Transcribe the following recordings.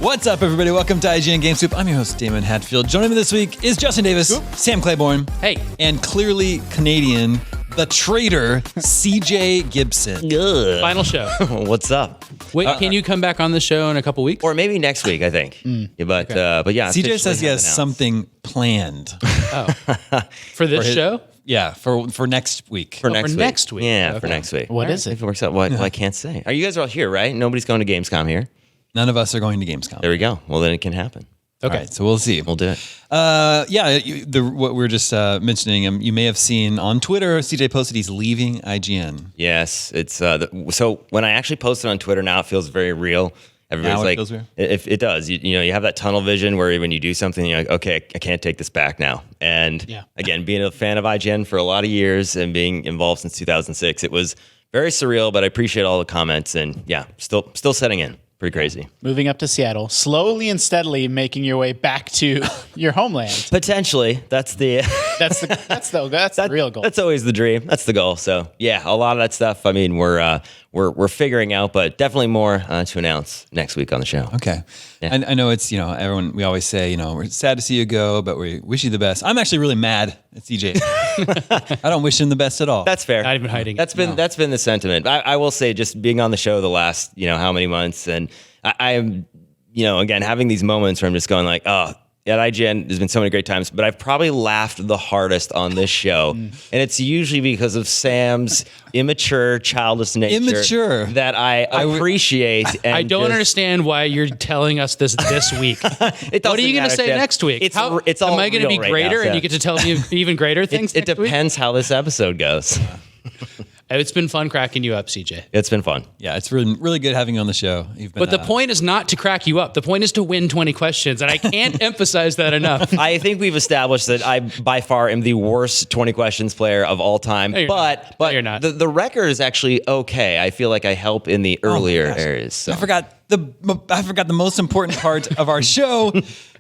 What's up, everybody? Welcome to IGN Game Soup. I'm your host, Damon Hatfield. Joining me this week is Justin Davis, Sam Claiborne, hey, and clearly Canadian, the traitor, CJ Gibson. Good. final show. What's up? Wait, can you come back on the show in a couple weeks? Or maybe next week, I think. Yeah, but yeah. CJ says he has announced. something planned. For this show? Yeah, for next week. For next week. next week. Yeah, Okay. for next week. What is If it? it works out, well, I can't say. Are you guys all here, right? Nobody's going to Gamescom here. None of us are going to Gamescom. There we go. Well, then it can happen. Okay, so we'll see. We'll do it. What we were just mentioning, you may have seen on Twitter, CJ posted he's leaving IGN. Yes, it's so when I actually post it on Twitter now, it feels very real. Everybody's Now it like, feels real? it does. You know, you have that tunnel vision where when you do something, you're like, okay, I can't take this back now. And again, being a fan of IGN for a lot of years and being involved since 2006, it was very surreal. But I appreciate all the comments, and yeah, still setting in. Pretty crazy. Moving up to Seattle, slowly and steadily making your way back to your homeland. Potentially, that's the That's the real goal. That's always the dream. That's the goal. So yeah, a lot of that stuff. I mean, we're figuring out, but definitely more to announce next week on the show. Okay. Yeah. I know it's, everyone, we always say, we're sad to see you go, but we wish you the best. I'm actually really mad at CJ. I don't wish him the best at all. That's fair. Not even hiding. That's been the sentiment. I will say, just being on the show the last how many months, and I am again having these moments where I'm just going like, oh. At IGN, there's been so many great times, but I've probably laughed the hardest on this show. And it's usually because of Sam's immature, childish nature that I appreciate. And I don't understand why you're telling us this week. What are you going to say next week? It's all am I going to be real right greater now, and you get to tell me even greater things It next week? depends how this episode goes. It's been fun cracking you up, CJ. It's been fun. Yeah, it's really, really good having you on the show. You've been, But the point is not to crack you up. The point is to win 20 questions, and I can't emphasize that enough. I think we've established that I, by far, am the worst 20 questions player of all time. No, you're but not. No, you're not. The record is actually okay. I feel like I help in the earlier areas. So. I forgot the most important part of our show,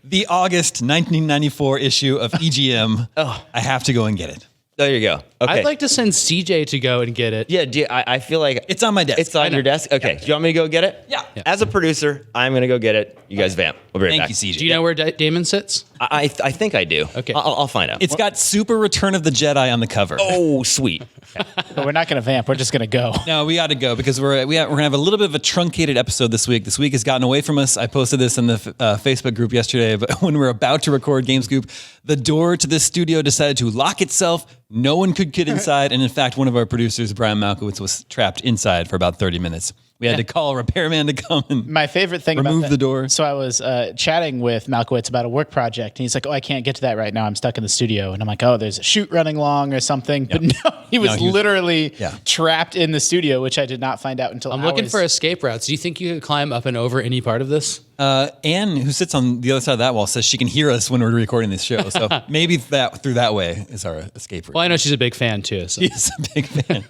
the August 1994 issue of EGM. I have to go and get it. There you go. Okay. I'd like to send CJ to go and get it. Yeah, I feel like It's on my desk. it's on your desk. Okay, do you want me to go get it? Yeah. As a producer, I'm going to go get it. You guys vamp. We'll be right Thank back. you, CJ. Do you know where Damon sits? I think I do. Okay. I'll find out. It's got Super Return of the Jedi on the cover. oh, sweet. But we're not going to vamp. We're just going to go. No, we got to go because we're going to have a little bit of a truncated episode this week. This week has gotten away from us. I posted this in the Facebook group yesterday, but when we were about to record Game Scoop, the door to this studio decided to lock itself. No one could get inside. And in fact, one of our producers, Brian Malkowitz, was trapped inside for about 30 minutes. We had to call a repairman to come and My favorite thing remove about the door. So I was chatting with Malkowitz about a work project, and he's like, "Oh, I can't get to that right now. I'm stuck in the studio." And I'm like, "Oh, there's a shoot running long or something." But no, he was literally trapped in the studio, which I did not find out until I'm looking for escape routes. Do you think you could climb up and over any part of this? Anne, who sits on the other side of that wall, says she can hear us when we're recording this show. So maybe through that way is our escape route. Well, I know she's a big fan too. So. She's a big fan.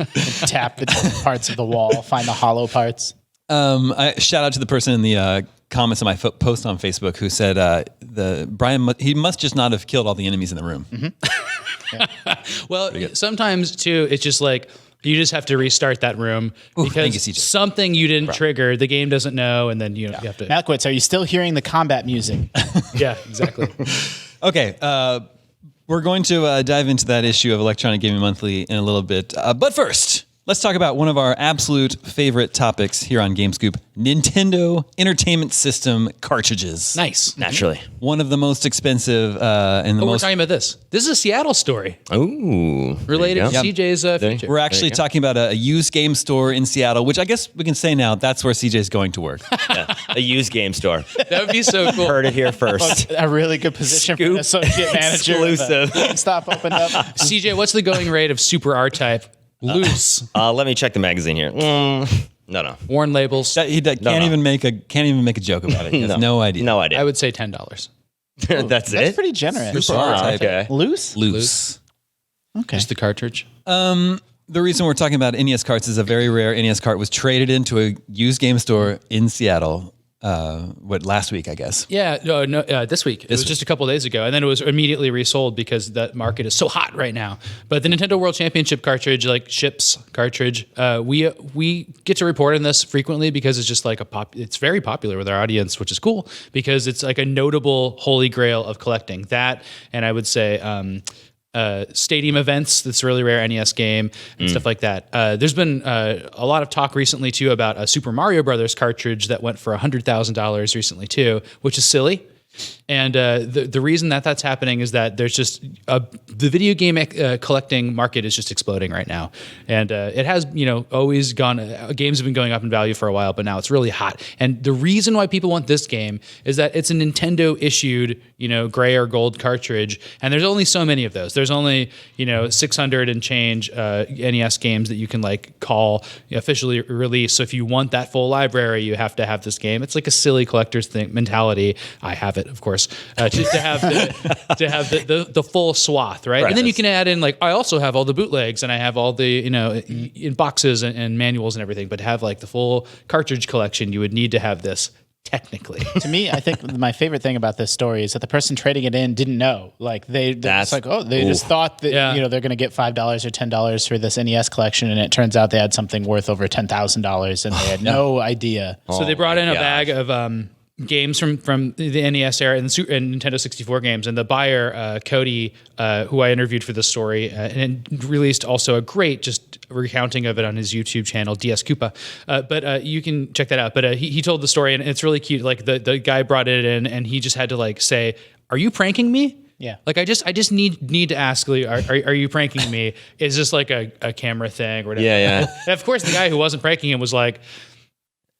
tap the different parts of the wall, find the hollow parts. Shout out to the person in the comments on my post on Facebook who said he must just not have killed all the enemies in the room. Well, sometimes too, it's just like you just have to restart that room thank you, because CJ. something you didn't trigger, the game doesn't know, and then you have to. Malkowitz, are you still hearing the combat music? Yeah, exactly. Okay, we're going to dive into that issue of Electronic Gaming Monthly in a little bit. But first, let's talk about one of our absolute favorite topics here on GameScoop, Nintendo Entertainment System cartridges. Nice. Naturally. One of the most expensive and the But we're most... talking about this. This is a Seattle story Ooh. related to There you go. CJ's feature. We're actually talking about a used game store in Seattle, which I guess we can say now that's where CJ's going to work. Yeah. A used game store. That would be so cool. Heard it here first. A really good position for an associate manager. Exclusive. Stop opened up. CJ, what's the going rate of Super R-Type? Loose. Let me check the magazine here. No. Worn labels. He can't even make a joke about it. He has no idea. No idea. I would say $10. That's it? That's pretty generous. Super R-Type. Okay. Loose. Okay. Just the cartridge. The reason we're talking about NES carts is a very rare NES cart was traded into a used game store in Seattle. last week, I guess. Yeah, no, this week. It was just a couple of days ago, and then it was immediately resold because that market is so hot right now. But the Nintendo World Championship cartridge, like ships cartridge, we get to report on this frequently because it's just like it's very popular with our audience, which is cool because it's like a notable holy grail of collecting. That, and I would say stadium events, that's a really rare NES game and stuff like that. There's been a lot of talk recently too about a Super Mario Brothers cartridge that went for $100,000 recently too, which is silly. And the reason that that's happening is that there's just the video game collecting market is just exploding right now, and it has always gone. Games have been going up in value for a while, but now it's really hot. And the reason why people want this game is that it's a Nintendo issued gray or gold cartridge, and there's only so many of those. There's only 600 and change NES games that you can call officially released. So if you want that full library, you have to have this game. It's like a silly collector's mentality. I have it, of course, to have the full swath, right? And then you can add in I also have all the bootlegs and I have all the in boxes and manuals and everything. But to have the full cartridge collection, you would need to have this. Technically, to me, I think my favorite thing about this story is that the person trading it in didn't know. They just thought that they're going to get $5 or $10 for this NES collection, and it turns out they had something worth over $10,000, and they had no idea. So they brought in a bag of games from the NES era and Nintendo 64 games, and the buyer Cody, who I interviewed for this story, and released also a great just recounting of it on his YouTube channel, DS Koopa. But you can check that out. But he told the story, and it's really cute. The guy brought it in, and he just had to say, "Are you pranking me?" Yeah. I just need to ask, are you pranking me? Is this a camera thing or whatever? Yeah. And of course, the guy who wasn't pranking him was like,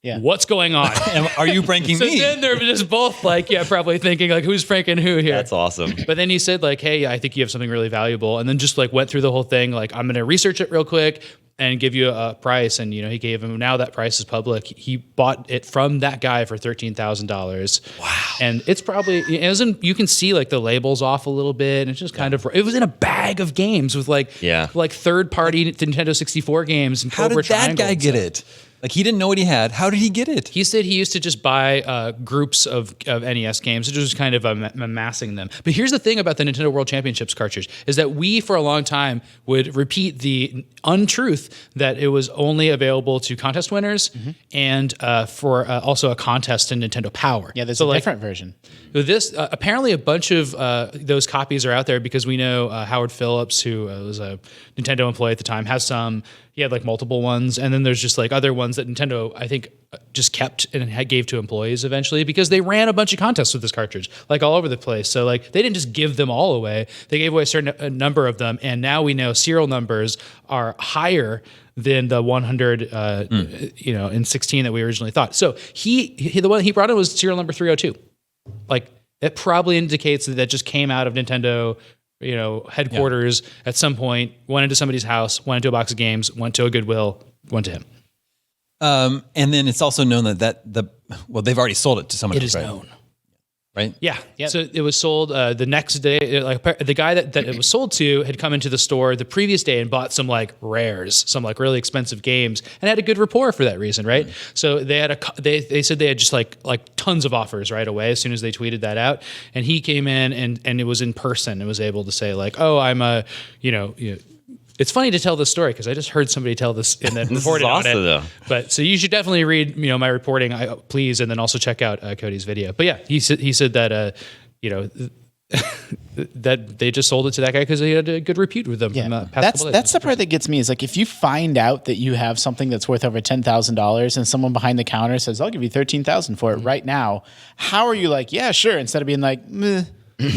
yeah. What's going on? Are you pranking me? So then they're just both probably thinking who's pranking who here? That's awesome. But then he said hey, I think you have something really valuable. And then just went through the whole thing. I'm going to research it real quick and give you a price. And, he gave him, now that price is public. He bought it from that guy for $13,000. Wow. And it's probably, you can see the labels off a little bit. And it's just kind of, it was in a bag of games with third party Nintendo 64 games. And how did that guy get it? He didn't know what he had. How did he get it? He said he used to just buy groups of NES games, just kind of amassing them. But here's the thing about the Nintendo World Championships cartridge is that we, for a long time, would repeat the untruth that it was only available to contest winners and for also a contest in Nintendo Power. Yeah, there's a different version. This apparently a bunch of those copies are out there because we know Howard Phillips, who was a Nintendo employee at the time, has some. He had multiple ones, and then there's just other ones that Nintendo, I think, just kept and gave to employees eventually because they ran a bunch of contests with this cartridge, all over the place. So they didn't just give them all away; they gave away a number of them, and now we know serial numbers are higher than the 100, in 16 that we originally thought. So the one he brought in was serial number 302. It probably indicates that just came out of Nintendo. Headquarters at some point, went into somebody's house, went into a box of games, went to a Goodwill, went to him. And then it's also known that they've already sold it to someone. It is known. Right? Yeah. So it was sold the next day. The guy that it was sold to had come into the store the previous day and bought some rares, some really expensive games, and had a good rapport for that reason, right? Mm-hmm. So they had they said they had just tons of offers right away as soon as they tweeted that out, and he came in and it was in person and was able to say oh, I'm a It's funny to tell this story because I just heard somebody tell this and then reported on it. Though. But so you should definitely read my reporting, please, and then also check out Cody's video. But yeah, he said that that they just sold it to that guy because he had a good repute with them. Yeah, from past that's the part that gets me is if you find out that you have something that's worth over $10,000 and someone behind the counter says I'll give you $13,000 for it right now, how are you yeah, sure, instead of being meh.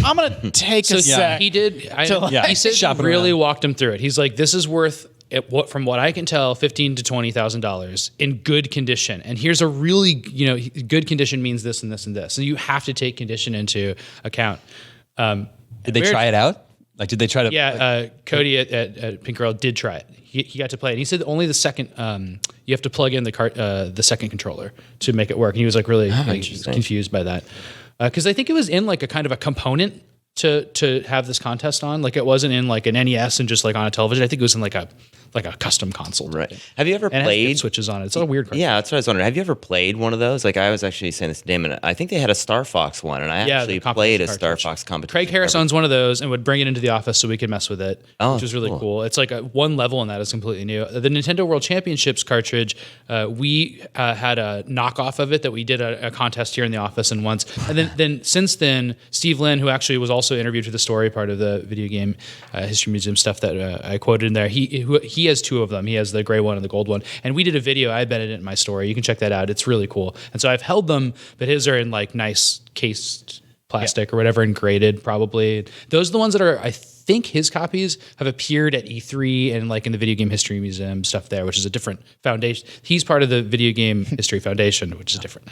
I'm gonna take a sec. He did. He said really walked him through it. He's this is worth from what I can tell, $15,000 to $20,000 in good condition. And here's a really good condition means this and this and this. So you have to take condition into account. Did they try it out? Did they try to? Yeah, Cody at Pink Girl did try it. He got to play it. He said only the second. You have to plug in the second controller to make it work. And he was really confused by that. Because I think it was in a kind of a component to have this contest on. It wasn't in an NES and just on a television. I think it was in a like a custom console. Right. Have you ever And played? it has switches on it. It's a weird card. Yeah, that's what I was wondering. Have you ever played one of those? Like I was actually saying this to Damon. I think they had a Star Fox one, and I actually the played a competition Star cartridge. Fox competition. Craig Harris owns one of those and would bring it into the office so we could mess with it, which was really cool. It's like one level in that is completely new. The Nintendo World Championships cartridge, we had a knockoff of it that we did a contest here in the office and once. And then since then, Steve Lynn, who actually was also interviewed for the story part of the video game history museum stuff that I quoted in there, he has two of them. He has the gray one and the gold one. And we did a video. I bet it in my story. You can check that out. It's really cool. And so I've held them, but his are in like nice cased plastic or whatever and graded probably. Those are the ones that are, I think his copies have appeared at E3 and like in the Video Game History Museum stuff there, which is a different foundation. He's part of the Video Game History Foundation, which is different.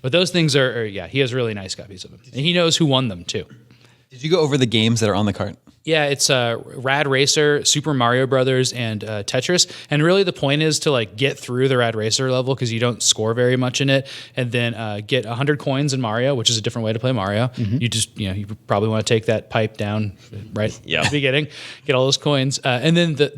But those things are, he has really nice copies of them. And he knows who won them too. Did you go over the games that are on the cart? Yeah, it's Rad Racer, Super Mario Brothers, and Tetris. And really, the point is to like get through the Rad Racer level because you don't score very much in it, and then get 100 coins in Mario, which is a different way to play Mario. You just you probably want to take that pipe down right at the beginning, get all those coins, and then then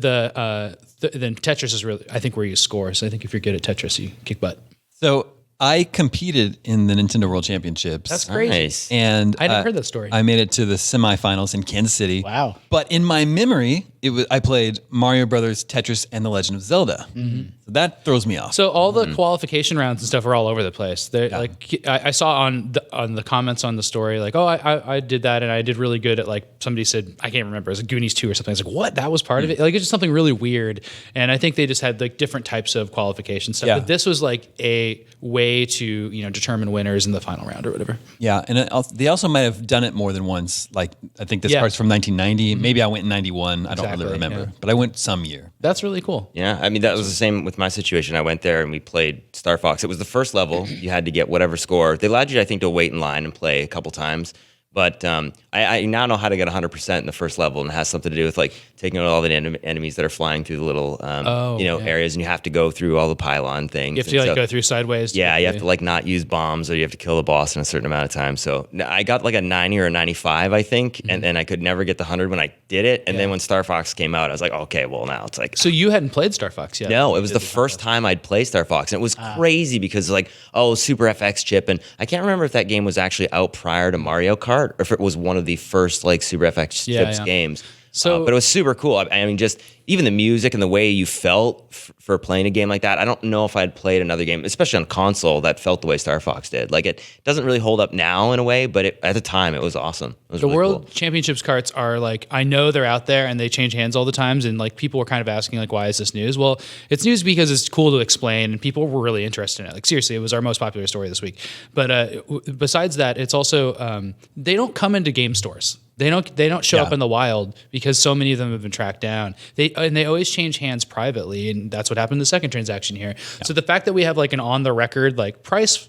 Tetris is really I think where you score. So I think if you're good at Tetris, you kick butt. So I competed in the Nintendo World Championships. That's crazy. Nice. And I never heard that story. I made it to the semifinals in Kansas City. Wow. But in my memory, I played Mario Brothers, Tetris, and The Legend of Zelda. So that throws me off. So all the qualification rounds and stuff are all over the place. They're like I saw on the comments on the story, like, oh, I did that and I did really good at like somebody said I can't remember, it was a Goonies 2 or something. I was like, what? That was part of it? Like it's just something really weird. And I think they just had like different types of qualification stuff. Yeah. But this was like a way to determine winners in the final round or whatever. Yeah, and they also might have done it more than once. Like I think this part's from 1990. Maybe I went in 91. I don't really remember, but I went some year. That's really cool. Yeah, I mean that was the same with my situation. I went there and we played Star Fox. It was the first level. You had to get whatever score. They allowed you, I think, to wait in line and play a couple times. But I now know how to get 100% in the first level, and it has something to do with like taking out all the enemies that are flying through the little areas, and you have to go through all the pylon things. You have to go through sideways. Yeah, you have to like not use bombs, or you have to kill the boss in a certain amount of time. So I got like a 90 or a 95, I think, and then I could never get the 100 when I did it. And then when Star Fox came out, I was like, okay, well now it's like. So you hadn't played Star Fox yet? No, it was the first time I'd play Star Fox, and it was crazy because like, oh, Super FX chip, and I can't remember if that game was actually out prior to Mario Kart or if it was one of the first like Super FX chips games. So, but it was super cool. I mean, just even the music and the way you felt for playing a game like that. I don't know if I'd played another game, especially on console, that felt the way Star Fox did. Like it doesn't really hold up now in a way, but at the time it was awesome. It was the really World cool. Championships carts are like, I know they're out there and they change hands all the times. And like people were kind of asking like, why is this news? Well, it's news because it's cool to explain and people were really interested in it. Like seriously, it was our most popular story this week. But besides that, it's also, they don't come into game stores. They don't show up in the wild because so many of them have been tracked down. They always change hands privately, and that's what happened in the second transaction here. Yeah. So the fact that we have like an on the record like price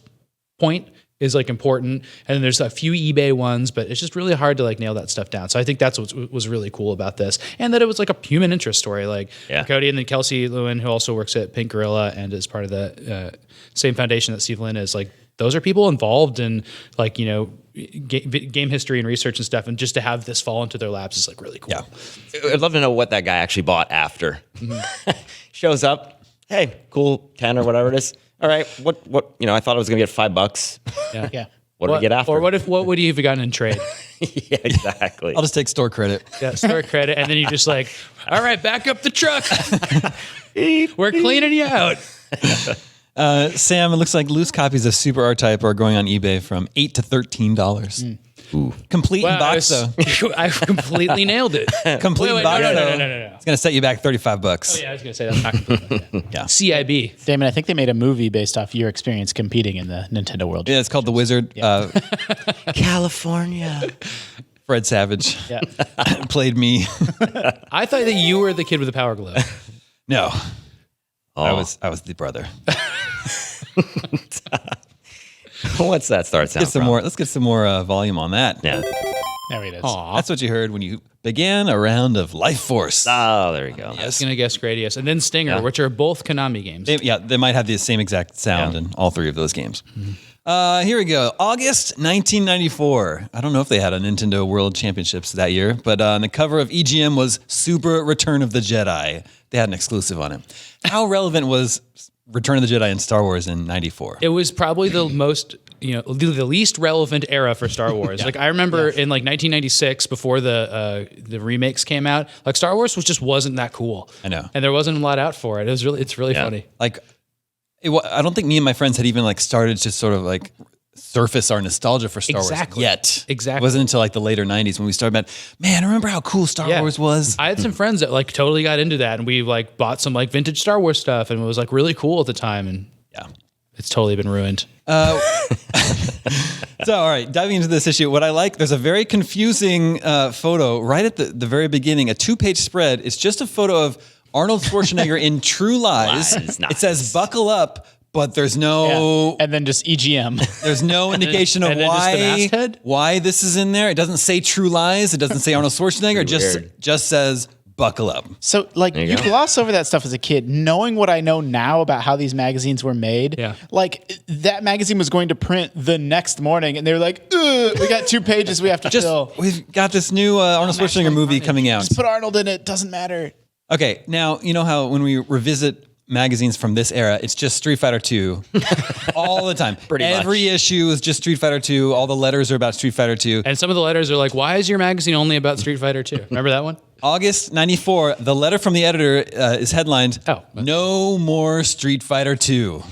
point is like important, and then there's a few eBay ones, but it's just really hard to like nail that stuff down. So I think that's what was really cool about this, and that it was like a human interest story. Like Cody and then Kelsey Lewin, who also works at Pink Gorilla and is part of the same foundation that Steve Lynn is, like those are people involved in like game history and research and stuff, and just to have this fall into their laps is like really cool. Yeah, I'd love to know what that guy actually bought after. Shows up, hey, cool 10 or whatever it is. All right, what I thought I was gonna get $5. Yeah. What did we get after? Or what would you have gotten in trade? Yeah, exactly. I'll just take store credit. Yeah, store credit, and then you just like, all right, back up the truck. We're cleaning you out. Sam, it looks like loose copies of Super R-Type are going on eBay from $8 to $13. Ooh. Complete in box though. I completely nailed it. Complete in box though. No. It's gonna set you back $35. Oh yeah, I was gonna say that's not completely. Yeah. CIB. Damon, I think they made a movie based off your experience competing in the Nintendo World. Yeah, it's called The Wizard. Yeah. California. Fred Savage played me. I thought that you were the kid with the power glove. No. Oh. I was the brother. What's that start sound? Let's get some more volume on that. Yeah. There it is. Aww. That's what you heard when you began a round of Life Force. Oh, there you go. I was going to guess Gradius. And then Stinger, which are both Konami games. They might have the same exact sound in all three of those games. Mm-hmm. Here we go. August 1994. I don't know if they had a Nintendo World Championships that year, but on the cover of EGM was Super Return of the Jedi. They had an exclusive on it. How relevant was Return of the Jedi and Star Wars in 94? It was probably the most, the least relevant era for Star Wars. Yeah. Like I remember in like 1996, before the remakes came out, like Star Wars wasn't that cool. I know, and there wasn't a lot out for it. It's really funny. Like, I don't think me and my friends had even like started to sort of like surface our nostalgia for Star Wars yet. Exactly. It wasn't until like the later 90s when we started man, remember how cool Star Wars was? I had some friends that like totally got into that, and we like bought some like vintage Star Wars stuff, and it was like really cool at the time, and it's totally been ruined. So, all right, diving into this issue, what I like, there's a very confusing photo right at the very beginning, a 2-page spread. It's just a photo of Arnold Schwarzenegger in True Lies. It says buckle up, but there's no... And then just EGM. There's no indication of why this is in there. It doesn't say True Lies. It doesn't say Arnold Schwarzenegger. It just says buckle up. So, like, you gloss over that stuff as a kid, knowing what I know now about how these magazines were made. Yeah. Like, that magazine was going to print the next morning, and they were like, we got 2 pages we have to fill. We've got this new Arnold Schwarzenegger movie coming out. Just put Arnold in it. Doesn't matter. Okay, now, you know how when we revisit magazines from this era, it's just Street Fighter 2 all the time. Every issue is just Street Fighter 2. All the letters are about Street Fighter 2. And some of the letters are like, why is your magazine only about Street Fighter 2? Remember that one? August 94, the letter from the editor is headlined, No More Street Fighter 2.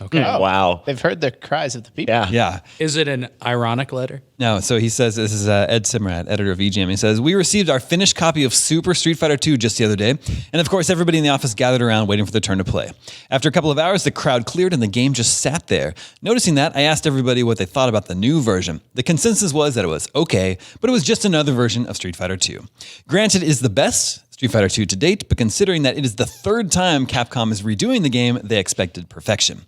Okay. Oh, wow. They've heard the cries of the people. Yeah. Is it an ironic letter? No, so he says, this is Ed Simrat, editor of EGM. He says, we received our finished copy of Super Street Fighter 2 just the other day. And of course, everybody in the office gathered around waiting for their turn to play. After a couple of hours, the crowd cleared and the game just sat there. Noticing that, I asked everybody what they thought about the new version. The consensus was that it was okay, but it was just another version of Street Fighter 2. Granted, it is the best Street Fighter 2 to date, but considering that it is the third time Capcom is redoing the game, they expected perfection.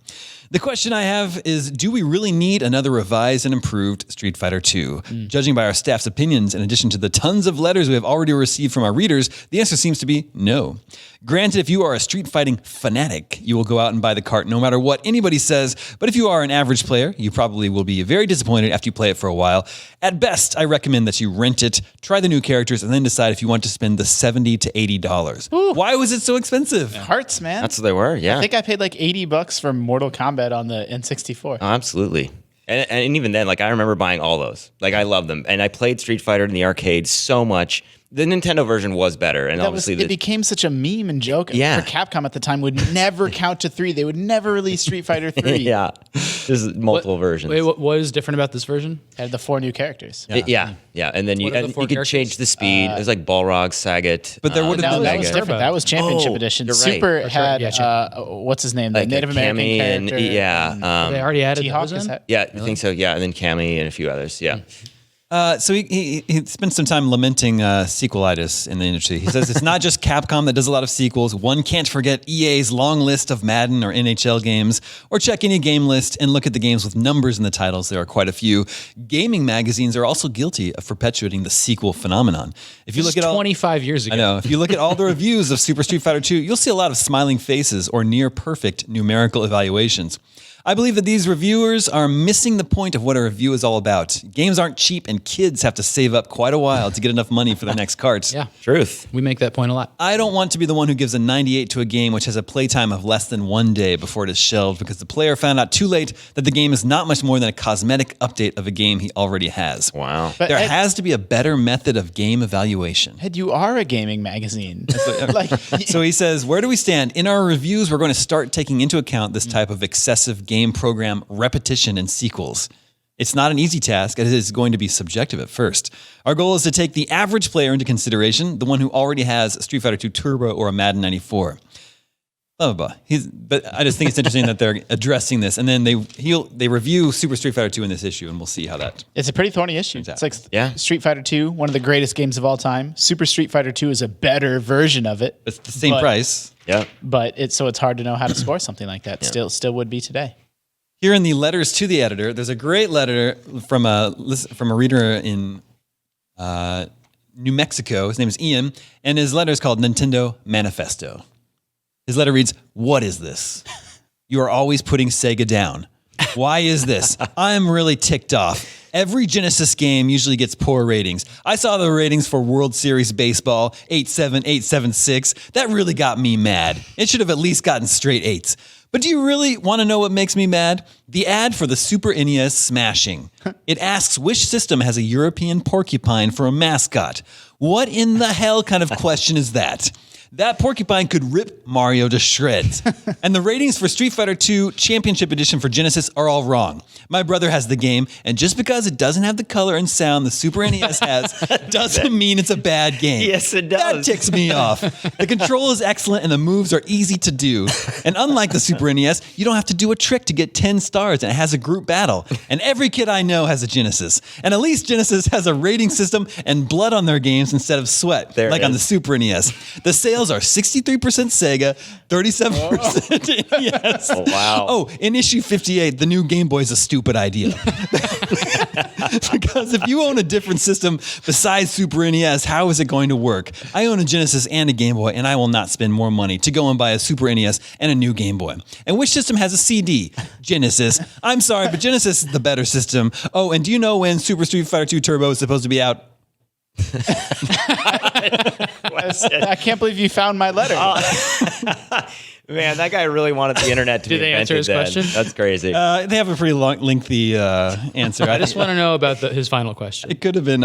The question I have is, do we really need another revised and improved Street Fighter 2? Judging by our staff's opinions, in addition to the tons of letters we have already received from our readers, the answer seems to be no. Granted, if you are a street fighting fanatic, you will go out and buy the cart no matter what anybody says, but if you are an average player, you probably will be very disappointed after you play it for a while. At best, I recommend that you rent it, try the new characters, and then decide if you want to spend the $70 to $80. Ooh. Why was it so expensive? Hearts, man. That's what they were, yeah. I think I paid like $80 for Mortal Kombat on the N64. Oh, absolutely. And even then, like, I remember buying all those. Like, I love them. And I played Street Fighter in the arcade so much. The Nintendo version was better. And obviously... it became such a meme and joke. Yeah. For Capcom at the time would never count to 3. They would never release Street Fighter 3. Yeah. There's multiple versions. Wait, what is different about this version? It had the 4 new characters. Yeah. And then you could change the speed. It was like Balrog, Sagat. But there would have No, been that was different. That was Championship Edition. you're right. Super That's right. had, Yeah, what's his name? The like Native American Cammy character. They already added T-Hawk those is in? that? Yeah, I think so. Yeah, and then Cammy and a few others. Yeah. So he spent some time lamenting sequelitis in the industry. He says it's not just Capcom that does a lot of sequels. One can't forget EA's long list of Madden or NHL games, or check any game list and look at the games with numbers in the titles. There are quite a few. Gaming magazines are also guilty of perpetuating the sequel phenomenon. If you look at 25 years ago. I know. If you look at all the reviews of Super Street Fighter 2, you'll see a lot of smiling faces or near perfect numerical evaluations. I believe that these reviewers are missing the point of what a review is all about. Games aren't cheap, and kids have to save up quite a while to get enough money for their next carts. Yeah. Truth. We make that point a lot. I don't want to be the one who gives a 98 to a game which has a playtime of less than 1 day before it is shelved because the player found out too late that the game is not much more than a cosmetic update of a game he already has. Wow. But There Ed, has to be a better method of game evaluation. Ed, you are a gaming magazine. So he says, where do we stand? In our reviews, we're going to start taking into account this type of excessive game program repetition and sequels. It's not an easy task, as it is going to be subjective at first. Our goal is to take the average player into consideration, the one who already has a Street Fighter 2 Turbo or a Madden 94. Blah, blah, blah. But I just think it's interesting that they're addressing this, and then they review Super Street Fighter 2 in this issue, and we'll see how that... It's a pretty thorny issue. Exactly. It's like Street Fighter 2, one of the greatest games of all time. Super Street Fighter 2 is a better version of it. It's the same price. Yeah. But it's hard to know how to score something like that. Still would be today. Here in the letters to the editor, there's a great letter from a reader in New Mexico. His name is Ian, and his letter is called Nintendo Manifesto. His letter reads, "What is this? You are always putting Sega down. Why is this? I'm really ticked off. Every Genesis game usually gets poor ratings. I saw the ratings for World Series Baseball, 8.7, 8.76. That really got me mad. It should have at least gotten straight 8s. But do you really want to know what makes me mad? The ad for the Super NES Smashing. It asks which system has a European porcupine for a mascot. What in the hell kind of question is that? That porcupine could rip Mario to shreds. And the ratings for Street Fighter II Championship Edition for Genesis are all wrong. My brother has the game, and just because it doesn't have the color and sound the Super NES has, doesn't mean it's a bad game. Yes, it does. That ticks me off. The control is excellent, and the moves are easy to do. And unlike the Super NES, you don't have to do a trick to get 10 stars, and it has a group battle. And every kid I know has a Genesis. And at least Genesis has a rating system and blood on their games instead of sweat, like on the Super NES. The sales are 63% Sega, 37% NES. Oh, wow. Oh, in issue 58, the new Game Boy is a stupid idea. Because if you own a different system besides Super NES, how is it going to work? I own a Genesis and a Game Boy, and I will not spend more money to go and buy a Super NES and a new Game Boy. And which system has a CD? Genesis. I'm sorry, but Genesis is the better system. Oh, and do you know when Super Street Fighter 2 Turbo is supposed to be out? I can't believe you found my letter. Man, that guy really wanted the internet to be Did they answer his invented then. question? That's crazy. They have a pretty lengthy answer. I just want to know about his final question. It could have been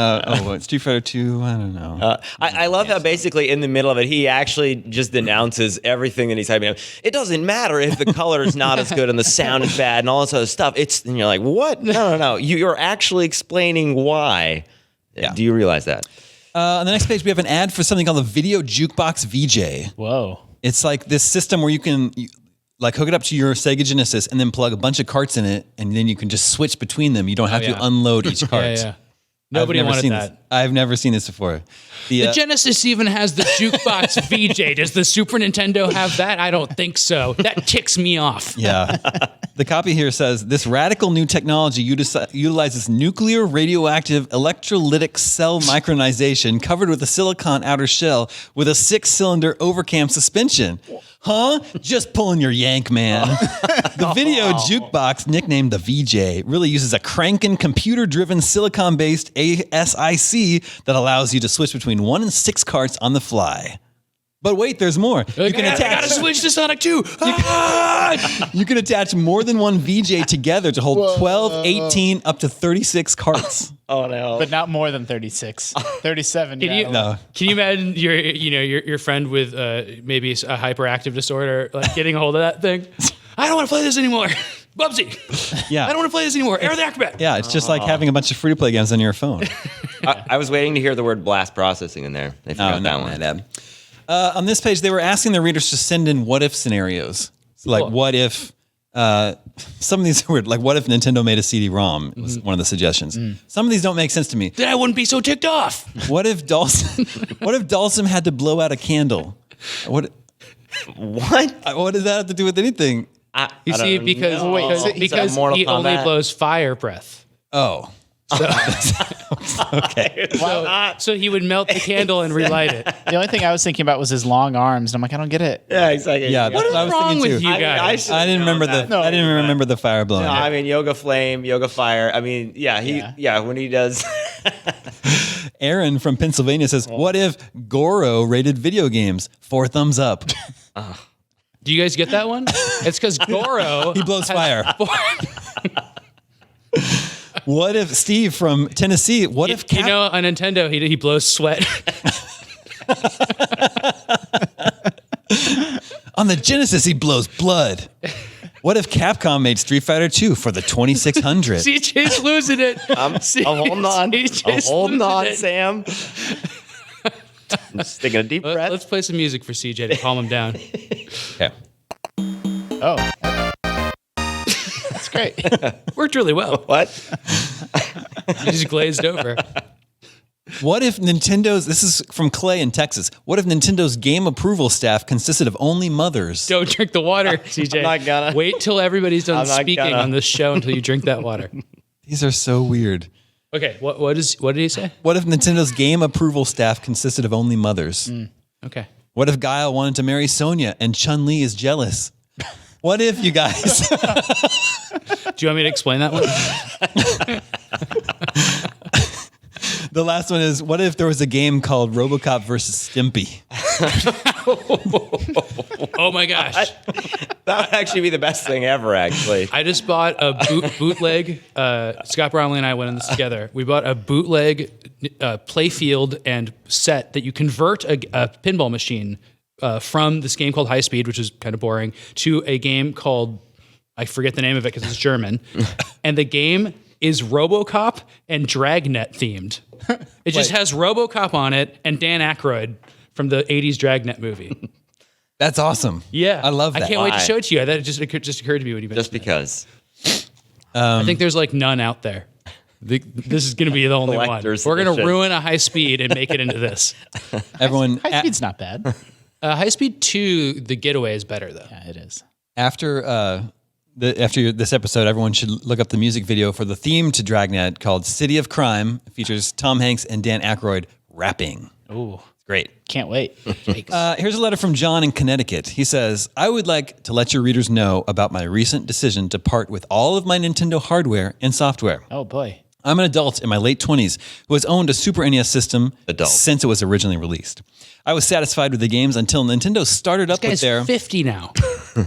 Street Fighter 2. I don't know. I love how basically in the middle of it, he actually just denounces everything that he's typing up. It doesn't matter if the color is not as good and the sound is bad and all this other stuff. And you're like, what? No. You're actually explaining why. Yeah. Do you realize that? On the next page, we have an ad for something called the Video Jukebox VJ. Whoa. It's like this system where you can like hook it up to your Sega Genesis and then plug a bunch of carts in it, and then you can just switch between them. You don't have to unload each cart. Yeah. Nobody wanted that. I've never seen this before. The Genesis even has the jukebox VJ. Does the Super Nintendo have that? I don't think so. That ticks me off. Yeah. The copy here says, this radical new technology utilizes nuclear radioactive electrolytic cell micronization covered with a silicon outer shell with a 6-cylinder overcam suspension. Huh? Just pulling your yank, man. The Video Jukebox, nicknamed the VJ, really uses a cranking computer-driven silicon-based ASIC that allows you to switch between 1 and 6 carts on the fly. But wait, there's more. You can attach. I gotta switch to Sonic 2. You can attach more than one VJ together to hold 12, 18, up to 36 carts. Oh no! But not more than 36. 37. Can you imagine your friend with maybe a hyperactive disorder like getting a hold of that thing? I don't want to play this anymore. Bubsy. Yeah. I don't want to play this anymore. Air the Acrobat. Yeah, it's just like having a bunch of free-to-play games on your phone. I was waiting to hear the word blast processing in there. They forgot that one. Dad. On this page, they were asking the readers to send in what-if scenarios. So like, what if some of these are weird. Like, what if Nintendo made a CD-ROM? Was one of the suggestions. Some of these don't make sense to me. Then I wouldn't be so ticked off. What if Dalsum had to blow out a candle? What? What does that have to do with anything? You see, because he only blows fire breath. Oh. Okay. So he would melt the candle and relight it. The only thing I was thinking about was his long arms, and I'm like, I don't get it. Yeah, exactly. Yeah, what is wrong with you guys? I didn't remember the fire blowing. No, I mean Yoga Flame, Yoga Fire. I mean, when he does. Aaron from Pennsylvania says, "What if Goro rated video games 4 thumbs up?" Do you guys get that one? It's because Goro he blows fire. What if Steve from Tennessee? What if on Nintendo he blows sweat? On the Genesis he blows blood. What if Capcom made Street Fighter 2 for the 2600? CJ's losing it. I'm holding on. I'm holding on, Sam. I'm just taking a deep breath. Let's play some music for CJ to calm him down. Okay. Oh. That's great. Worked really well. What? You just glazed over. What if this is from Clay in Texas. What if Nintendo's game approval staff consisted of only mothers? Don't drink the water, CJ. I'm not gonna. Wait till everybody's done speaking on this show until you drink that water. These are so weird. Okay, what did he say? What if Nintendo's game approval staff consisted of only mothers? Okay. What if Guile wanted to marry Sonya and Chun-Li is jealous? What if you guys? Do you want me to explain that one? The last one is, what if there was a game called RoboCop versus Stimpy? Oh my gosh. That would actually be the best thing ever, actually. I just bought a bootleg. Scott Brownlee and I went in this together. We bought a bootleg playfield and set that you convert a pinball machine from this game called High Speed, which is kind of boring, to a game called, I forget the name of it because it's German. And the game is RoboCop and Dragnet themed. It just has RoboCop on it and Dan Aykroyd from the 80s Dragnet movie. That's awesome. Yeah. I love that. I can't wait to show it to you. That just occurred to me when you mentioned Just because. I think there's like none out there. This is going to be the only one. Collector's We're going to edition. ruin a High Speed and make it into this. Everyone, High Speed's not bad. High Speed 2, the getaway is better though. Yeah, it is. after this episode, everyone should look up the music video for the theme to Dragnet called City of Crime. It features Tom Hanks and Dan Aykroyd rapping. Ooh, Great. can't wait. Here's a letter from John in Connecticut. He says, I would like to let your readers know about my recent decision to part with all of my Nintendo hardware and software. Oh boy. I'm an adult in my late 20s who has owned a Super NES system Adult. since it was originally released. I was satisfied with the games until Nintendo started up with Guy's their... 50 now.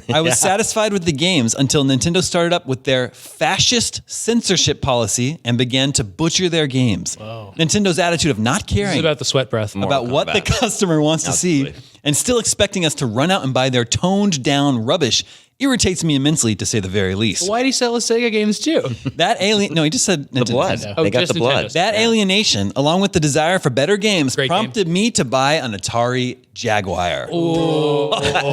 I was satisfied with the games until Nintendo started up with their fascist censorship policy and began to butcher their games. Whoa. Nintendo's attitude of not This caring is about the sweat breath. about what the customer wants to see and still expecting us to run out and buy their toned down rubbish irritates me immensely, to say the very least. Why'd he sell his Sega games too? That alien... No, he just said The blood. Nintendo. They got just the blood. Nintendo. That alienation, along with the desire for better games, Great prompted me to buy an Atari Jaguar.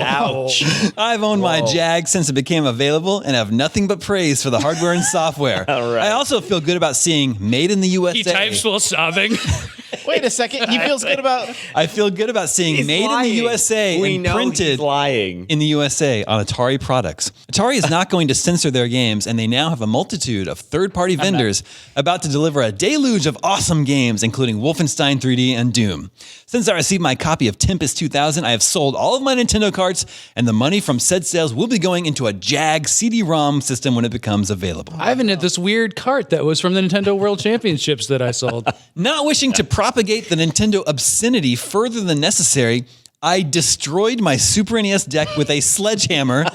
Ouch. I've owned my Jag since it became available and have nothing but praise for the hardware and software. All right. I also feel good about seeing Made in the USA. He types while sobbing. Wait a second. He feels good about. I feel good about seeing He's Made lying. in the USA We and know printed he's lying. in the USA on Atari products. Atari is not going to censor their games, and they now have a multitude of third-party vendors about to deliver a deluge of awesome games, including Wolfenstein 3D and Doom. Since I received my copy of Tempest 2000, I have sold all of my Nintendo carts, and the money from said sales will be going into a Jag CD-ROM system when it becomes available. Ivan had this weird cart that was from the Nintendo World Championships that I sold. Not wishing to propagate the Nintendo obscenity further than necessary, I destroyed my Super NES deck with a sledgehammer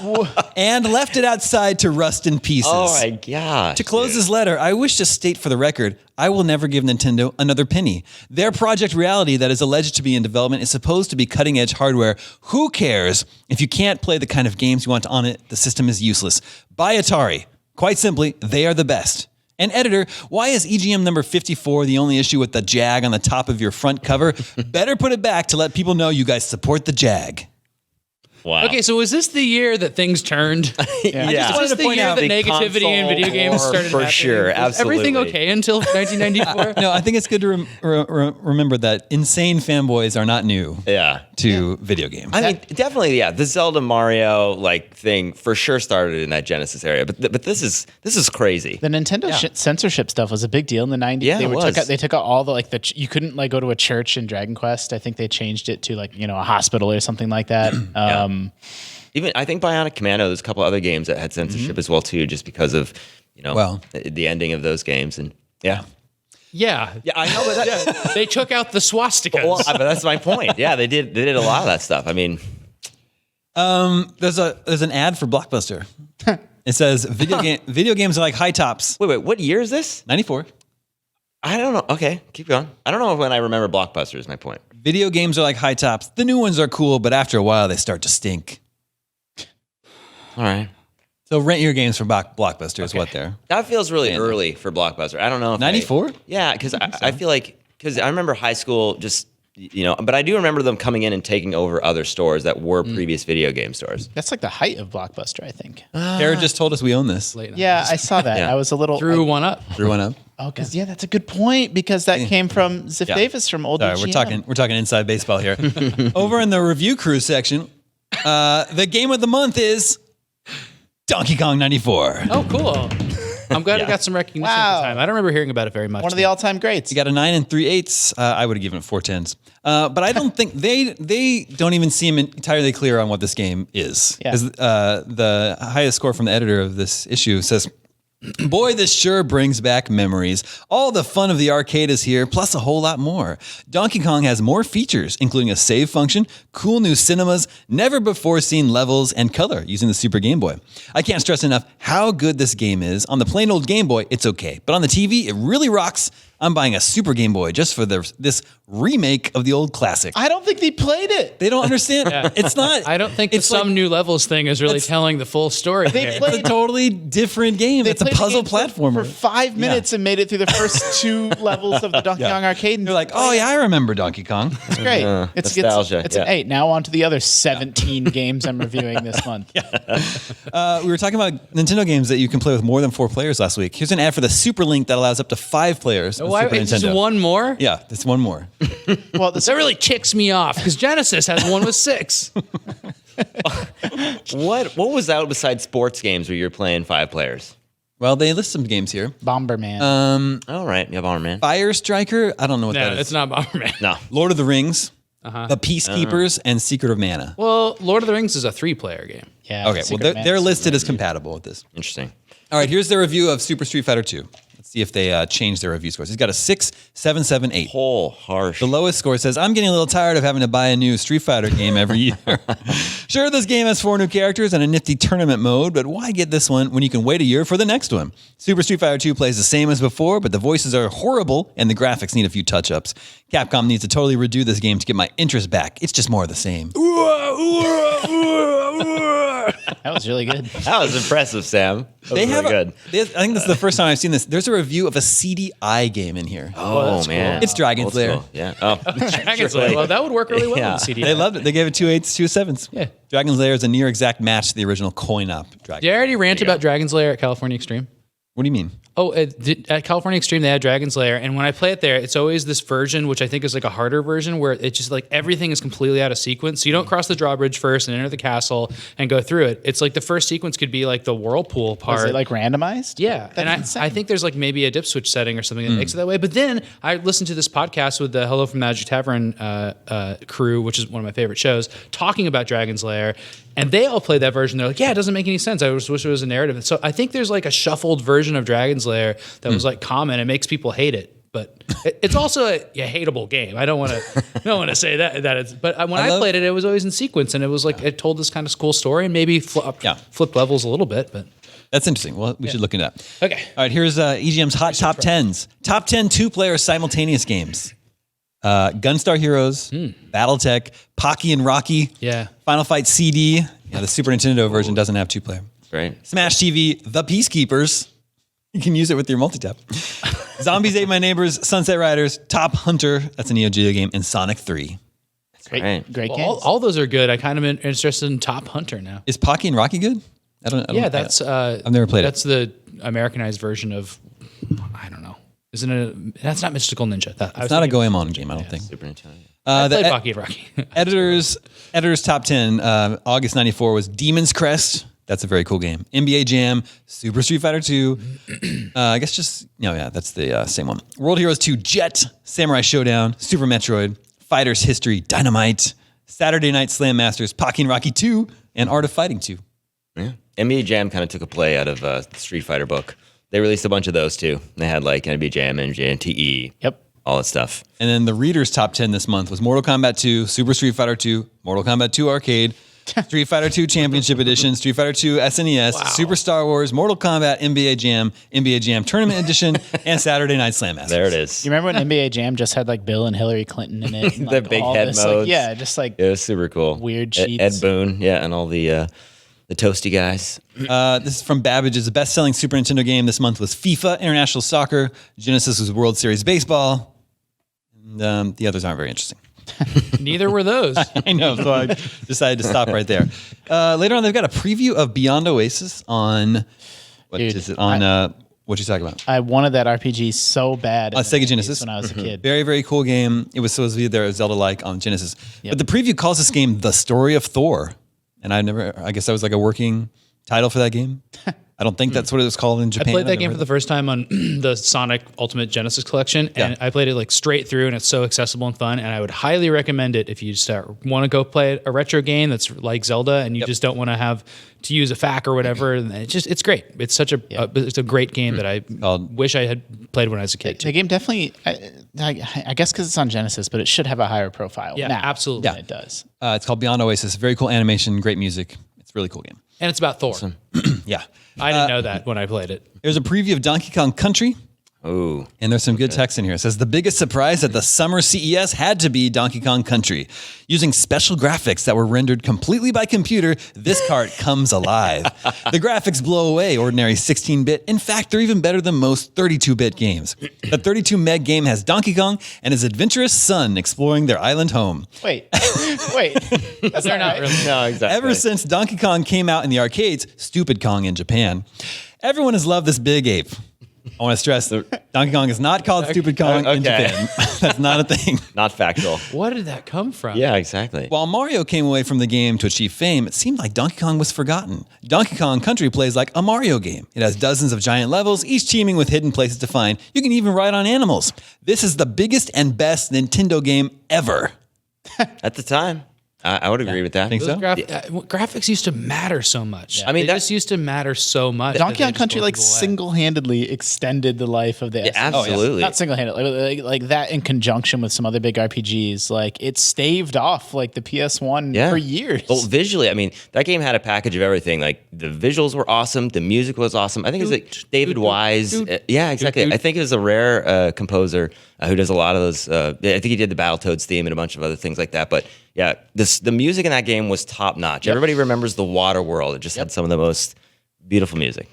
and left it outside to rust in pieces. Oh my gosh. To close this letter, I wish to state for the record, I will never give Nintendo another penny. Their Project Reality that is alleged to be in development is supposed to be cutting-edge hardware. Who cares? If you can't play the kind of games you want on it, the system is useless. Buy Atari. Quite simply, they are the best. And editor, why is EGM number 54 the only issue with the Jag on the top of your front cover? Better put it back to let people know you guys support the Jag. Wow. Okay, so was this the year that things turned? Yeah. Is this the year that the negativity in video console games war, started for happening? sure. Was Absolutely. everything okay until 1994? No, I think it's good to remember that insane fanboys are not new Yeah. to video games. I mean, definitely, yeah. The Zelda Mario thing for sure started in that Genesis area, but this is crazy. The Nintendo censorship stuff was a big deal in the 90s. Yeah, it was. They took out all the you couldn't go to a church in Dragon Quest. I think they changed it to a hospital or something like that. Even I think Bionic Commando. There's a couple other games that had censorship as well too, just because of the ending of those games and yeah. Yeah. Yeah, I know, but They took out the swastikas. well, but that's my point. Yeah, they did a lot of that stuff. I mean, There's an ad for Blockbuster. It says video games are like high tops. wait, what year is this? 94. I don't know. Okay, keep going. I don't know when I remember Blockbuster is my point. Video games are like high tops. The new ones are cool, but after a while they start to stink. All right. So rent your games from Blockbuster is what they're. That feels really early for Blockbuster. I don't know if 94? Yeah, because I feel like I remember high school just but I do remember them coming in and taking over other stores that were previous video game stores. That's like the height of Blockbuster, I think. Tara just told us we own this. Yeah, I saw that. Yeah. I was a little Threw one up. Threw one up. Oh, because that's a good point because that came from Ziff Davis from old. Sorry, GM. we're talking inside baseball here. Over in the review crew section, the game of the month is Donkey Kong 94. Oh, cool. I'm glad it got some recognition at the time. I don't remember hearing about it very much. One of the all-time greats. You got a 9 3/8. I would have given it 4 10s. But I don't think they don't even seem entirely clear on what this game is. Because the highest score from the editor of this issue says, boy, this sure brings back memories. All the fun of the arcade is here, plus a whole lot more. Donkey Kong has more features, including a save function, cool new cinemas, never before seen levels, and color using the Super Game Boy. I can't stress enough how good this game is. On the plain old Game Boy, it's okay. But on the TV, it really rocks. I'm buying a Super Game Boy just for this remake of the old classic. I don't think they played it. They don't understand. It's not. I don't think the some new levels thing is really telling the full story. It's a totally different game. It's a puzzle platformer. For 5 minutes and made it through the first 2 levels of the Donkey Kong arcade. And they're like, oh yeah, I remember Donkey Kong. It's great. It's nostalgia. It's an 8. Now on to the other 17 games I'm reviewing this month. We were talking about Nintendo games that you can play with more than 4 players last week. Here's an ad for the Super Link that allows up to 5 players. Why? Super It's just Nintendo. one more? Yeah, it's one more. Well, That really ticks me off because Genesis has one with 6. What was out besides sports games where you're playing 5 players? Well, they list some games here. Bomberman. All right, yeah, Bomberman. Fire Striker. I don't know what that No, is. it's not Bomberman. No. Lord of the Rings, The Peacekeepers, and Secret of Mana. Well, Lord of the Rings is a 3-player game. Yeah. Okay, well, Secret they're Mana. listed as compatible with this. Interesting. All right, here's their review of Super Street Fighter 2. Let's see if they changed their review scores. He's got a 6, 7, 7, 8. Oh, harsh. The lowest score says, I'm getting a little tired of having to buy a new Street Fighter game every year. Sure, this game has 4 new characters and a nifty tournament mode, but why get this one when you can wait a year for the next one? Super Street Fighter 2 plays the same as before, but the voices are horrible and the graphics need a few touch-ups. Capcom needs to totally redo this game to get my interest back. It's just more of the same. That was really good. That was impressive, Sam. That was really good. I think this is the first time I've seen this. There's a review of a CDI game in here. Oh, man. It's Dragon's Old Lair. school. Yeah. Oh, Dragon's Lair. Well, that would work really well Yeah. on CD. They loved it. They gave it 2 8s, 2 7s. Yeah. Dragon's Lair is a near exact match to the original coin-op Dragon. Did I already rant about Dragon's Lair at California Extreme? What do you mean? Oh, at California Extreme, they had Dragon's Lair. And when I play it there, it's always this version, which I think is like a harder version, where it's just like everything is completely out of sequence. So you don't cross the drawbridge first and enter the castle and go through it. It's like the first sequence could be like the whirlpool part. Was it like randomized? Yeah, That's and insane. I think there's like maybe a dip switch setting or something that makes it that way. But then I listened to this podcast with the Hello from Magic Tavern crew, which is one of my favorite shows, talking about Dragon's Lair, and they all play that version. They're like, yeah, it doesn't make any sense. I just wish it was a narrative. So I think there's like a shuffled version of Dragon's Lair that was like common. It makes people hate it. But it's also a hateable game. I don't want to say that it's. But when I played it, it was always in sequence, and it was like it told this kind of cool story, and maybe flipped levels a little bit. But That's interesting. Well, we should look into that. Okay. All right, here's EGM's Hot Top 10s. Top 10 2-player simultaneous games. Gunstar Heroes, Battletech, Pocky and Rocky, Final Fight CD. Yeah, the Super Nintendo version doesn't have 2-player. Right. Smash TV, The Peacekeepers. You can use it with your multi-tap. Zombies Ate My Neighbors, Sunset Riders, Top Hunter, that's a Neo Geo game, and Sonic 3. Great Well, games. all those are good. I kind of am interested in Top Hunter now. Is Pocky and Rocky good? I don't Yeah, that's. I've never played it. That's the Americanized version of. I don't know. Isn't it? That's not Mystical Ninja. It's not a Goemon game, I don't think. Super Nintendo. I The played Pocky and Rocky. editors top 10, August 94 was Demon's Crest. That's a very cool game. NBA Jam, Super Street Fighter 2. I guess just, that's the same one. World Heroes 2, Jet, Samurai Showdown, Super Metroid, Fighters History, Dynamite, Saturday Night Slam Masters, Pocky and Rocky 2, and Art of Fighting 2. Yeah. NBA Jam kind of took a play out of the Street Fighter book. They released a bunch of those too. They had like NBA Jam, NJNTE. Yep. All that stuff. And then the readers top 10 this month was Mortal Kombat 2, Super Street Fighter 2, Mortal Kombat 2 Arcade, Street Fighter 2 Championship Edition, Street Fighter 2 SNES, Super Star Wars, Mortal Kombat, NBA Jam Tournament Edition, and Saturday Night Slam Masters. There it is. You remember when NBA Jam just had like Bill and Hillary Clinton in it? And, The like, big all head this, modes. just like It was super cool. Weird Ed sheets. Boon, and all the toasty guys. This is from Babbage's. The best-selling Super Nintendo game this month was FIFA International Soccer. Genesis was World Series Baseball. And the others aren't very interesting. Neither were those. I know, so I decided to stop right there. Later on, they've got a preview of Beyond Oasis on what Dude, is it? On what you talking about? I wanted that RPG so bad On in the Sega 90s Genesis. when I was a kid. Very, very cool game. It was supposed to be there Zelda-like on Genesis. But the preview calls this game The Story of Thor. And I guess that was like a working title for that game. I don't think that's what it was called in Japan. I played that game for the first time on the Sonic Ultimate Genesis Collection, and I played it like straight through, and it's so accessible and fun. And I would highly recommend it if you just want to go play a retro game that's like Zelda, and you just don't want to have to use a FAQ or whatever. And it's great. It's such it's a great game that I wish I had played when I was a kid. The game definitely, I guess, because it's on Genesis, but it should have a higher profile. Yeah, now absolutely. It does. It's called Beyond Oasis. Very cool animation, great music. It's a really cool game. And it's about Thor. Yeah. I didn't know that when I played it. There's a preview of Donkey Kong Country. Ooh. And there's some good text in here. It says, the biggest surprise at the summer CES had to be Donkey Kong Country. Using special graphics that were rendered completely by computer, this cart comes alive. The graphics blow away ordinary 16-bit. In fact, they're even better than most 32-bit games. The 32-meg game has Donkey Kong and his adventurous son exploring their island home. Wait. That's not really. No, exactly. Ever since Donkey Kong came out in the arcades, Stupid Kong in Japan, everyone has loved this big ape. I want to stress that Donkey Kong is not called Stupid Kong in Japan. That's not a thing. Not factual. What did that come from? Yeah, exactly. While Mario came away from the game to achieve fame, it seemed like Donkey Kong was forgotten. Donkey Kong Country plays like a Mario game. It has dozens of giant levels, each teeming with hidden places to find. You can even ride on animals. This is the biggest and best Nintendo game ever. At the time, I would agree with that. Think so? Graphics used to matter so much. I mean, they just used to matter so much. Donkey that Kong they Country just like go away. single-handedly extended the life of the SNES. absolutely. Not single-handedly, like that in conjunction with some other big RPGs. Like it staved off like the PS1 for years. Well, visually, I mean, that game had a package of everything. Like the visuals were awesome, the music was awesome. I think it was like David Wise. Yeah, exactly. I think it was a rare composer who does a lot of those. I think he did the Battletoads theme and a bunch of other things like that. But yeah, the music in that game was top notch. Everybody remembers the water world. It just had some of the most beautiful music.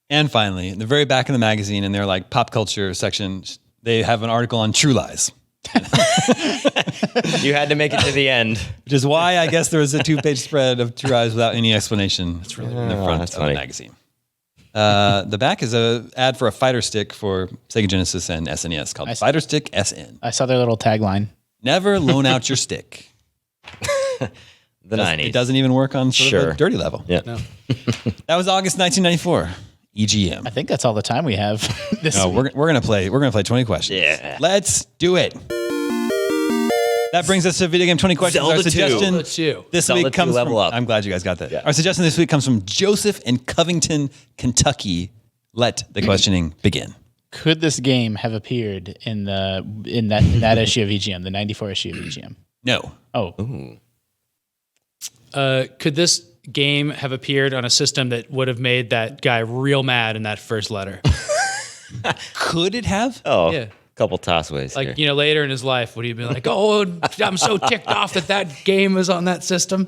And finally, in the very back of the magazine, in their like pop culture section, they have an article on True Lies. You had to make it to the end. Which is why I guess there was a 2-page spread of True Lies without any explanation. It's really in the front of the magazine. The back is a ad for a fighter stick for Sega Genesis and SNES called Fighter Stick SN. I saw their little tagline. Never loan out your stick. The 90s. It doesn't even work on sort of a dirty level. Yeah. No. That was August 1994. EGM. I think that's all the time we have. No, we're gonna play 20 questions. Yeah. Let's do it. That brings us to Video Game 20 Questions. Zelda Our 2. suggestion Zelda 2. this Zelda week 2 comes level from, up. I'm glad you guys got that. Our suggestion this week comes from Joseph in Covington, Kentucky. Let the questioning begin. Could this game have appeared in that issue of EGM, the 94 issue of EGM? No. Oh. Ooh. Could this game have appeared on a system that would have made that guy real mad in that first letter? Could it have? Oh, Yeah. couple tossways Like, here. later in his life, would he be like, oh, I'm so ticked off that game is on that system?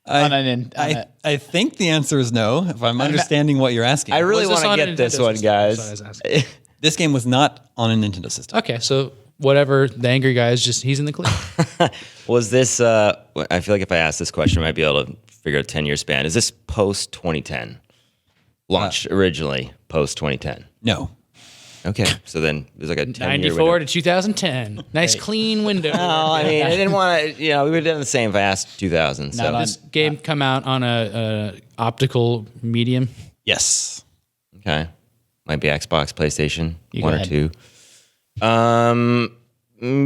I think the answer is no, if I'm understanding what you're asking. I really Was this want to on a get this Nintendo one, system? guys. That's what I was asking. This game was not on a Nintendo system. Okay, so whatever, the angry guy is just, he's in the clear. Was this, I feel like if I ask this question, I might be able to figure out a 10-year span. Is this post-2010? Launched originally post-2010? No. Okay, so then there's like a 10-year 94 to 2010. Nice clean window. Oh, I mean, I didn't want to, we would have done the same if I asked 2000. So. This game come out on a optical medium. Yes. Okay. Might be Xbox, PlayStation, You one go or ahead. two.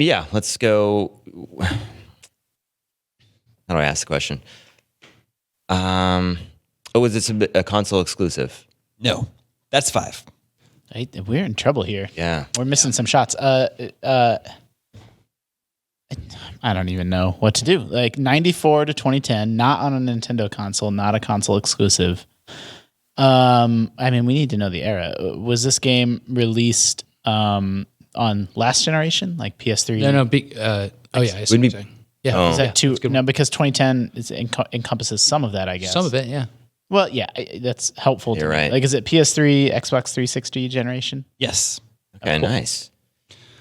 Yeah, let's go. How do I ask the question? Was this a console exclusive? No. That's 5. We're in trouble here. Yeah. We're missing some shots. I don't even know what to do. Like 94 to 2010, not on a Nintendo console, not a console exclusive. I mean, we need to know the era. Was this game released on last generation, like PS3? No. Oh yeah, I see what you're saying. Yeah, Oh. Is that too? No, because 2010 encompassses some of that, I guess. some of it. Yeah. Well, yeah, that's helpful. You're to me. right. Like, is it PS3, Xbox 360 generation? Yes. Okay, nice.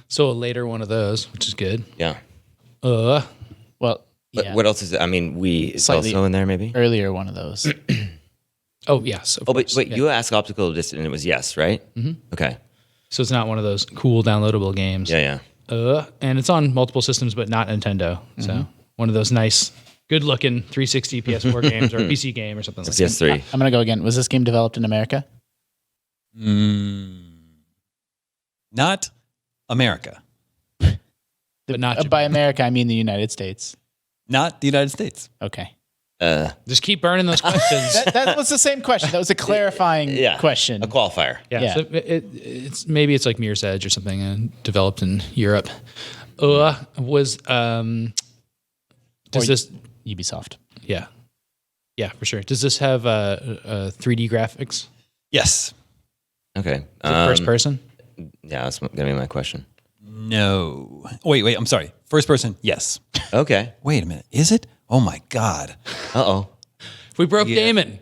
So a later one of those, which is good. Yeah. Well, But yeah, what else is it? I mean, Wii is Slightly- also in there, maybe? earlier one of those. Oh yes. Of Oh, but course. wait, Yeah. you asked optical disc and it was yes, right? Mm-hmm. Okay. So it's not one of those cool downloadable games. Yeah. And it's on multiple systems, but not Nintendo. So one of those nice, good looking 360 PS4 games or a PC game or something like that. PS3. I'm going to go again. Was this game developed in America? Not America. But not By America, I mean the United States. Not the United States. Okay. Just keep burning those questions. That was the same question. That was a clarifying question. A qualifier. Yeah. So it's like Mirror's Edge or something developed in Europe. Does this Ubisoft? Yeah. Yeah, for sure. Does this have 3D graphics? Yes. Okay. Is it first person? Yeah, that's going to be my question. No. Wait. I'm sorry. First person. Yes. Okay. Wait a minute. Is it? Oh my God. Uh-oh. We broke Damon.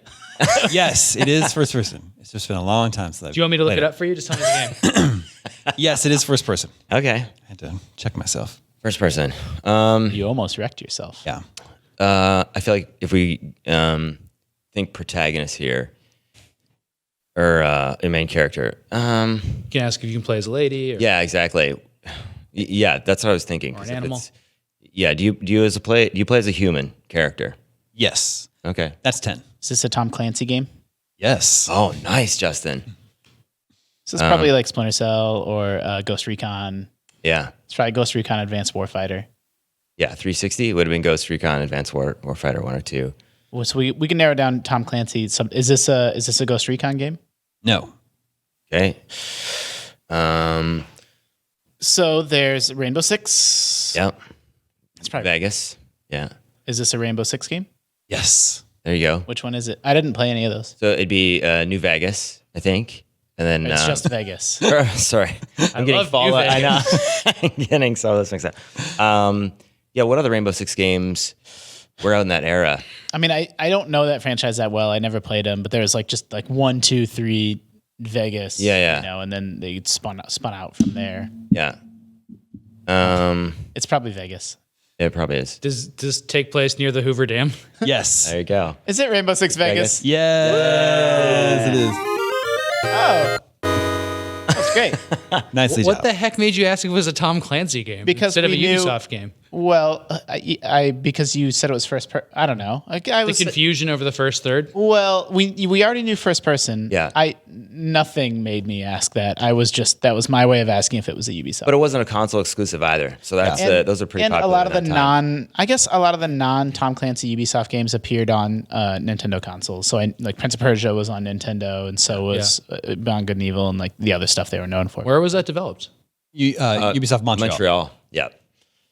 Yes, it is first person. It's just been a long time since I've Do you want me to look it up for you? Just tell me the game. Yes, it is first person. Okay. I had to check myself. First person. You almost wrecked yourself. Yeah. I feel like if we think protagonist here, or a main character. You can ask if you can play as a lady. Or Yeah, exactly. Yeah, that's what I was thinking. Or 'cause an if animal. it's- Yeah, do you play as a human character? Yes. Okay. That's 10. Is this a Tom Clancy game? Yes. Oh, nice, Justin. This is probably like Splinter Cell or Ghost Recon. Yeah. It's probably Ghost Recon Advanced Warfighter. Yeah, 360 would have been Ghost Recon Advanced Warfighter 1 or 2. Well, so we can narrow down Tom Clancy. Is this a Ghost Recon game? No. Okay. So there's Rainbow Six. Yep. It's probably. Vegas. Yeah. Is this a Rainbow Six game? Yes. There you go. Which one is it? I didn't play any of those. So it'd be New Vegas, I think. And then It's just Vegas. sorry. I'm getting love New Fallout. I know. Vegas. I'm getting some of this mixed up. Yeah, what other Rainbow Six games were out in that era? I mean, I don't know that franchise that well. I never played them, but there was just 1, 2, 3 Vegas. Yeah. You know, and then they spun out from there. Yeah. It's probably Vegas. It probably is. Does this take place near the Hoover Dam? Yes. There you go. Is it Rainbow Six Vegas? Yes, it is. Oh, that's great. Nicely What job. the heck made you ask if it was a Tom Clancy game Because instead of a we knew- Ubisoft game? Well, I because you said it was first person. I don't know. I The was confusion over the first third. well. We already knew first person. Yeah. Nothing made me ask that. That was my way of asking if it was a Ubisoft. But it wasn't a console exclusive either. So that's those are pretty and popular. a lot of at the that time. a lot of the non Tom Clancy Ubisoft games appeared on Nintendo consoles. So like Prince of Persia was on Nintendo, and so was Beyond Good and Evil, and like the other stuff they were known for. Where was that developed? Ubisoft Montreal. Montreal. Yeah.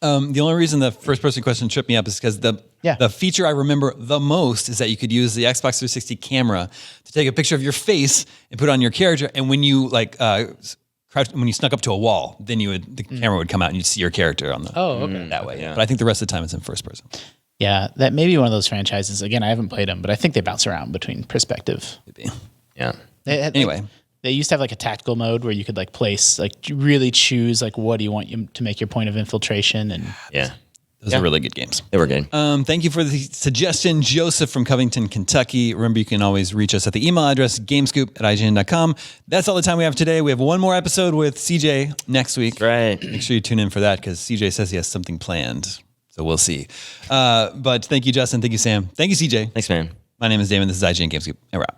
The only reason the first person question tripped me up is because the feature I remember the most is that you could use the Xbox 360 camera to take a picture of your face and put it on your character. And when you when you snuck up to a wall, then the camera would come out and you'd see your character on the that way. yeah. But I think the rest of the time it's in first person. Yeah, that may be one of those franchises. Again, I haven't played them, but I think they bounce around between perspective. Maybe. Yeah. Anyway. They used to have a tactical mode where you could place, really choose what do you want to make your point of infiltration, and Yeah. Those are really good games. They were good. Thank you for the suggestion, Joseph from Covington, Kentucky. Remember, you can always reach us at the email address, gamescoop@ign.com. That's all the time we have today. We have one more episode with CJ next week. Right. Make sure you tune in for that because CJ says he has something planned. So we'll see. But thank you, Justin. Thank you, Sam. Thank you, CJ. Thanks, man. My name is Damon. This is IGN Gamescoop. And we're out.